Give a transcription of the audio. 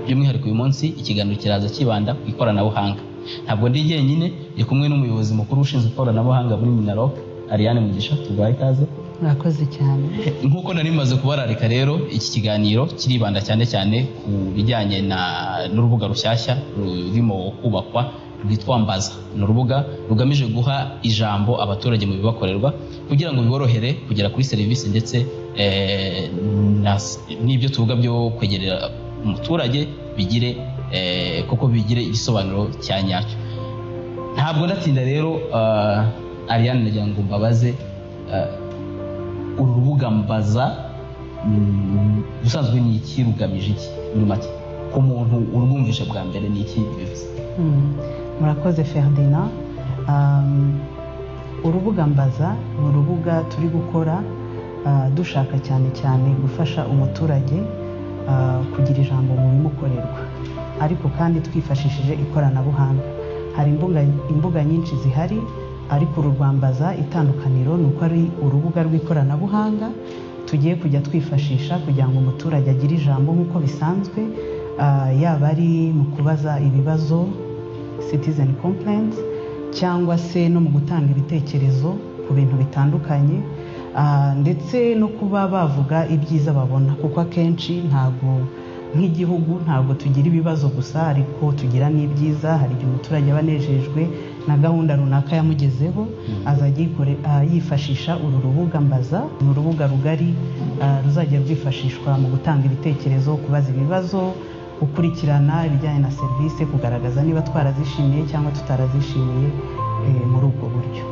by'umwihariko uyu munsi ikiganiro kiraza kibanda ku ikoranabuhanga. Ntabwo ndi jyenyine, ndi kumwe n'umuyobozi mukuru ushinzwe ikoranabuhanga muri Minaloc, Ariane Mugisha. Tubaye ikaze. Murakoze cyane. Nk'uko nari maze kubararika rero, iki kiganiro kiribanda cyane cyane ku bijyanye n'urubuga rushyashya rurimo kubakwa rwitwa Mbaza. Ni urubuga rugamije guha ijambo abaturage mu bibakorerwa kugira ngo biborohere kugera kuri serivisi ndetse n'ibyo tuvuga byo kwegerera umuturage bigire kuko bigire igisobanuro cya nyacyo. Ntabwo ndatinda rero, Ariane, nagira ngo mbabaze uru rubuga Mbaza ubusanzwe ni iki, rugamije iki muri make ku muntu urwumvishe bwa mbere, ni iki bivuze? Murakoze Ferdinand. Urubuga Mbaza ni urubuga turi gukora dushaka cyane cyane gufasha umuturage kugira ijambo mu bimukorerwa, ariko kandi twifashishije ikoranabuhanga. Hari imbuga nyinshi zihari, ariko uru rwa Mbaza itandukaniro ni uko ari urubuga rw'ikoranabuhanga tugiye kujya twifashisha kugira ngo umuturage agire ijambo nk'uko bisanzwe, yaba ari mu kubaza ibibazo citizen complaints, cyangwa se no mu gutanga ibitekerezo ku bintu bitandukanye, ndetse no kuba bavuga ibyiza babona, kuko akenshi ntabwo nk'igihugu ntabwo tugira ibibazo gusa, ariko tugira n'ibyiza. Hari igihe umuturage aba anejejwe na gahunda runaka yamugezeho, azajya yifashisha uru rubuga Mbaza. Ni urubuga rugari ruzajya rwifashishwa mu gutanga ibitekerezo, kubaza ibibazo, gukurikirana ibijyanye na serivisi, kugaragaza niba twarazishimiye cyangwa tutarazishimiye muri ubwo buryo.